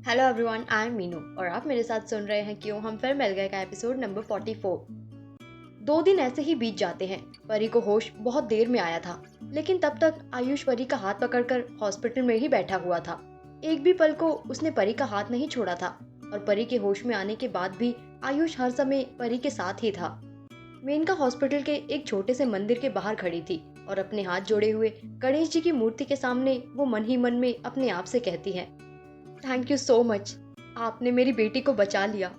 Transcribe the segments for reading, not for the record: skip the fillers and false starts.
Hello everyone, I am Meenu और आप मेरे साथ सुन रहे हैं क्यों हम फिर मिल गए का एपिसोड नंबर 44। 2 दिन ऐसे ही बीत जाते हैं। परी को होश बहुत देर में आया था, लेकिन तब तक आयुष परी का हाथ पकड़कर हॉस्पिटल में ही बैठा हुआ था। एक भी पल को उसने परी का हाथ नहीं छोड़ा था और परी के होश में आने के बाद भी आयुष हर समय परी के साथ ही था। मेनका हॉस्पिटल के एक छोटे से मंदिर के बाहर खड़ी थी और अपने हाथ जोड़े हुए गणेश जी की मूर्ति के सामने वो मन ही मन में अपने आप से कहती है, थैंक यू सो मच। आपने मेरी बेटी को बचा लिया।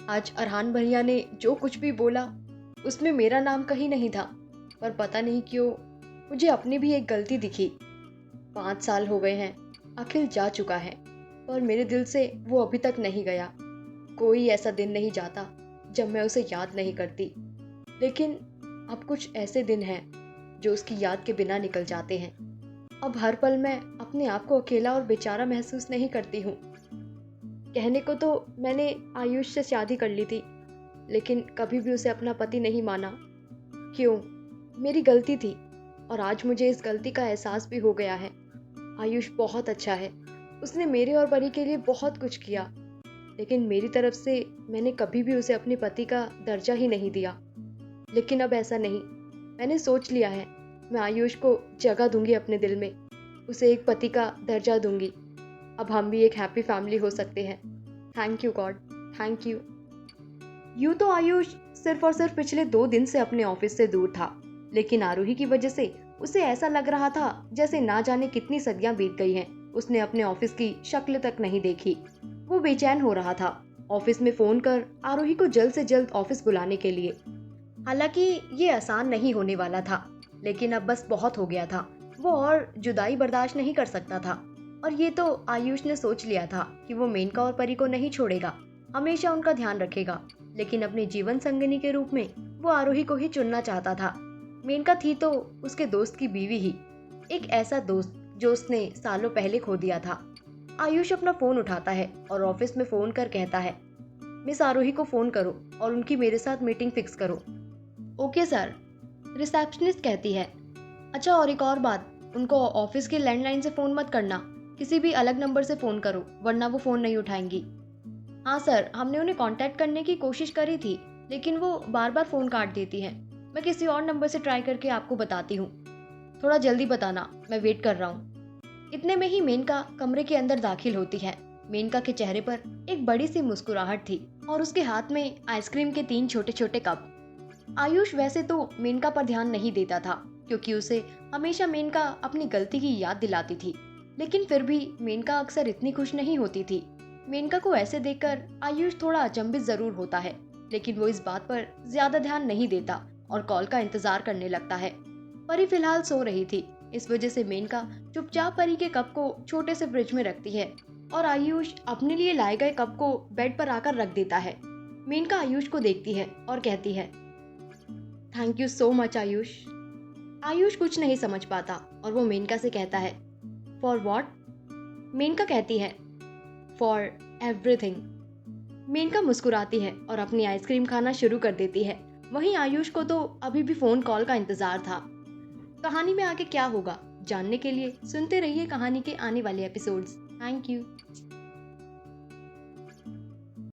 आज अरहान भैया ने जो कुछ भी बोला उसमें मेरा नाम कहीं नहीं था, पर पता नहीं क्यों मुझे अपनी भी एक गलती दिखी। 5 साल हो गए हैं, अखिल जा चुका है, पर मेरे दिल से वो अभी तक नहीं गया। कोई ऐसा दिन नहीं जाता जब मैं उसे याद नहीं करती, लेकिन अब कुछ ऐसे दिन हैं जो उसकी याद के बिना निकल जाते हैं। अब हर पल मैं अपने आप को अकेला और बेचारा महसूस नहीं करती हूँ। कहने को तो मैंने आयुष से शादी कर ली थी, लेकिन कभी भी उसे अपना पति नहीं माना। क्यों? मेरी गलती थी और आज मुझे इस गलती का एहसास भी हो गया है। आयुष बहुत अच्छा है, उसने मेरे और परी के लिए बहुत कुछ किया, लेकिन मेरी तरफ से मैंने कभी भी उसे अपने पति का दर्जा ही नहीं दिया। लेकिन अब ऐसा नहीं, मैंने सोच लिया है, मैं आयुष को जगह दूंगी अपने दिल में, उसे एक पति का दर्जा दूंगी। अब हम भी एक हैप्पी फैमिली हो सकते हैं। Thank you God, thank you. यूं तो आयुष सिर्फ और सिर्फ पिछले 2 दिन से अपने ऑफिस से दूर था, लेकिन आरोही की वजह से उसे ऐसा लग रहा था जैसे ना जाने कितनी सदियां बीत गई हैं। उसने अपने ऑफिस की शक्ल तक नहीं देखी। वो बेचैन हो रहा था, ऑफिस में फोन कर आरोही को जल्द से जल्द ऑफिस बुलाने के लिए। हालांकि ये आसान नहीं होने वाला था, लेकिन अब बस बहुत हो गया था। वो और जुदाई बर्दाश्त नहीं कर सकता था, और ये तो आयुष ने सोच लिया था कि वो मेनका और परी को नहीं छोड़ेगा, हमेशा उनका ध्यान रखेगा। लेकिन अपने जीवन संगिनी के रूप में वो आरोही को ही चुनना चाहता था। मेनका थी तो उसके दोस्त की बीवी ही, एक ऐसा दोस्त जो उसने सालों पहले खो दिया था। आयुष अपना फोन उठाता है और ऑफिस में फोन कर कहता है, मिस आरोही को फोन करो और उनकी मेरे साथ मीटिंग फिक्स करो। ओके सर, रिसेप्शनिस्ट कहती है। अच्छा, और एक और बात, उनको ऑफिस के लैंडलाइन से फ़ोन मत करना, किसी भी अलग नंबर से फ़ोन करो, वरना वो फ़ोन नहीं उठाएंगी। हाँ सर, हमने उन्हें कांटेक्ट करने की कोशिश करी थी, लेकिन वो बार बार फ़ोन काट देती हैं। मैं किसी और नंबर से ट्राई करके आपको बताती हूँ। थोड़ा जल्दी बताना, मैं वेट कर रहा हूँ। इतने में ही मेनका कमरे के अंदर दाखिल होती है। मेनका के चेहरे पर एक बड़ी सी मुस्कुराहट थी और उसके हाथ में आइसक्रीम के 3 छोटे छोटे कप। आयुष वैसे तो मेनका पर ध्यान नहीं देता था, क्योंकि उसे हमेशा मेनका अपनी गलती की याद दिलाती थी, लेकिन फिर भी मेनका अक्सर इतनी खुश नहीं होती थी। मेनका को ऐसे देखकर आयुष थोड़ा अचंभित जरूर होता है, लेकिन वो इस बात पर ज्यादा ध्यान नहीं देता और कॉल का इंतजार करने लगता है। परी फिलहाल सो रही थी, इस वजह से मेनका चुपचाप परी के कप को छोटे से फ्रिज में रखती है और आयुष अपने लिए लाए गए कप को बेड पर आकर रख देता है। मेनका आयुष को देखती है और कहती है, thank you so much Ayush. Ayush कुछ नहीं समझ पाता और वो मेनका से कहता है, फॉर वॉट? मेनका कहती है, फॉर एवरीथिंग। मेनका मुस्कुराती है और अपनी आइसक्रीम खाना शुरू कर देती है। वहीं आयुष को तो अभी भी फोन कॉल का इंतजार था। कहानी में आगे क्या होगा जानने के लिए सुनते रहिए कहानी के आने वाले एपिसोड्स। Thank you.